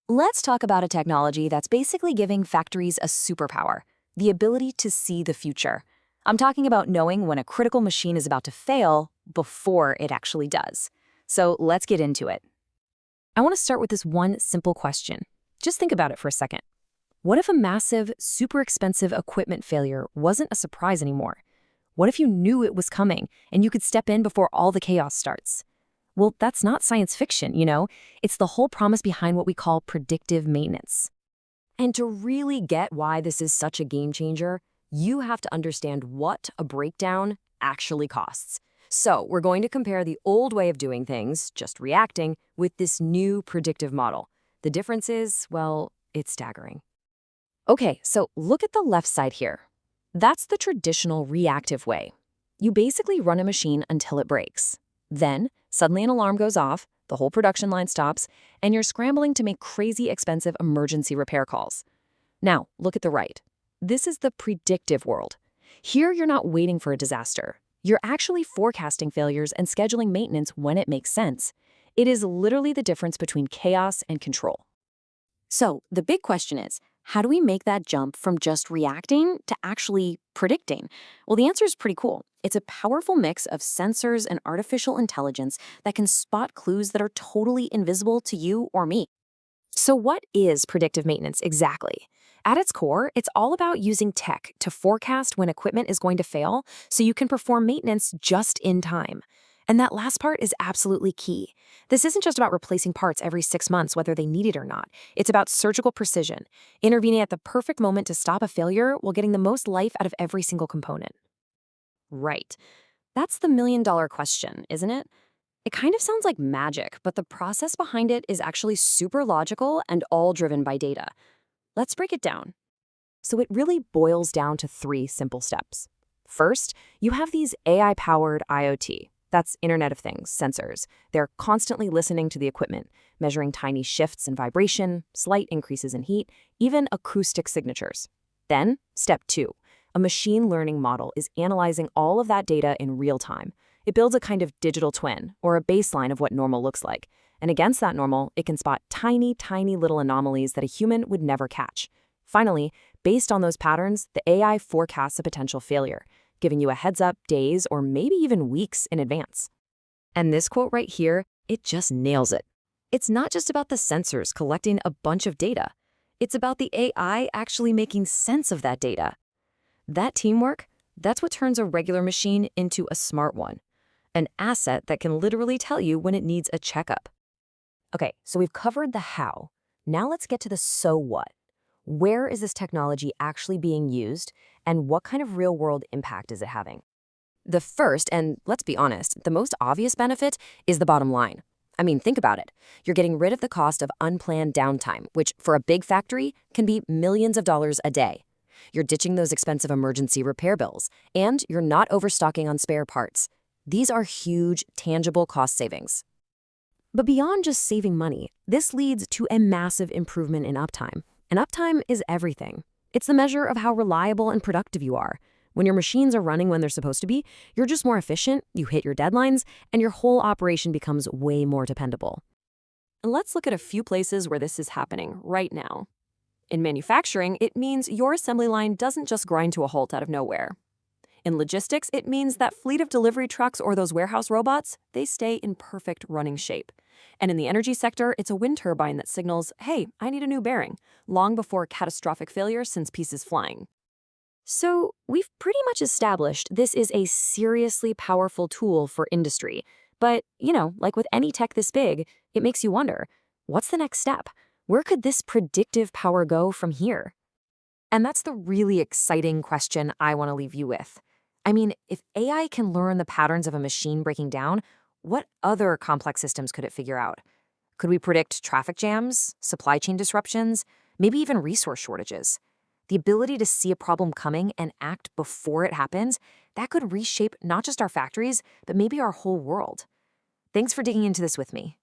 Let's talk about a technology that's basically giving factories a superpower, the ability to see the future. I'm talking about knowing when a critical machine is about to fail before it actually does. So let's get into it. I want to start with this one simple question. Just think about it for a second. What if a massive, super expensive equipment failure wasn't a surprise anymore? What if you knew it was coming and you could step in before all the chaos starts? Well, that's not science fiction. It's the whole promise behind what we call predictive maintenance. And to really get why this is such a game changer, you have to understand what a breakdown actually costs. So we're going to compare the old way of doing things, just reacting, with this new predictive model. The difference is, well, it's staggering. Okay, so look at the left side here. That's the traditional reactive way. You basically run a machine until it breaks. Then, suddenly an alarm goes off, the whole production line stops, and you're scrambling to make crazy expensive emergency repair calls. Now, look at the right. This is the predictive world. Here, you're not waiting for a disaster. You're actually forecasting failures and scheduling maintenance when it makes sense. It is literally the difference between chaos and control. So, the big question is, how do we make that jump from just reacting to actually predicting? Well, the answer is pretty cool. It's a powerful mix of sensors and artificial intelligence that can spot clues that are totally invisible to you or me. So what is predictive maintenance exactly? At its core, it's all about using tech to forecast when equipment is going to fail so you can perform maintenance just in time. And that last part is absolutely key. This isn't just about replacing parts every 6 months, whether they need it or not. It's about surgical precision, intervening at the perfect moment to stop a failure while getting the most life out of every single component. Right. That's the million-dollar question, isn't it? It kind of sounds like magic, but the process behind it is actually super logical and all driven by data. Let's break it down. So it really boils down to 3 simple steps. First, you have these AI-powered IoT. That's Internet of Things, sensors. They're constantly listening to the equipment, measuring tiny shifts in vibration, slight increases in heat, even acoustic signatures. Then, step 2. A machine learning model is analyzing all of that data in real time. It builds a kind of digital twin, or a baseline of what normal looks like. And against that normal, it can spot tiny, tiny little anomalies that a human would never catch. Finally, based on those patterns, the AI forecasts a potential failure, giving you a heads up days or maybe even weeks in advance. And this quote right here, it just nails it. It's not just about the sensors collecting a bunch of data. It's about the AI actually making sense of that data. That teamwork, that's what turns a regular machine into a smart one. An asset that can literally tell you when it needs a checkup. Okay, so we've covered the how. Now let's get to the so what. Where is this technology actually being used, and what kind of real-world impact is it having? The first, and let's be honest, the most obvious benefit is the bottom line. I mean, think about it. You're getting rid of the cost of unplanned downtime, which for a big factory can be millions of dollars a day. You're ditching those expensive emergency repair bills, and you're not overstocking on spare parts. These are huge, tangible cost savings. But beyond just saving money, this leads to a massive improvement in uptime. And uptime is everything. It's the measure of how reliable and productive you are. When your machines are running when they're supposed to be, you're just more efficient, you hit your deadlines, and your whole operation becomes way more dependable. And let's look at a few places where this is happening right now. In manufacturing, it means your assembly line doesn't just grind to a halt out of nowhere. In logistics, it means that fleet of delivery trucks or those warehouse robots, they stay in perfect running shape. And in the energy sector, it's a wind turbine that signals, hey, I need a new bearing, long before catastrophic failure sends pieces flying. So we've pretty much established this is a seriously powerful tool for industry. But, like with any tech this big, it makes you wonder, what's the next step? Where could this predictive power go from here? And that's the really exciting question I want to leave you with. I mean, if AI can learn the patterns of a machine breaking down, what other complex systems could it figure out? Could we predict traffic jams, supply chain disruptions, maybe even resource shortages? The ability to see a problem coming and act before it happens, that could reshape not just our factories, but maybe our whole world. Thanks for digging into this with me.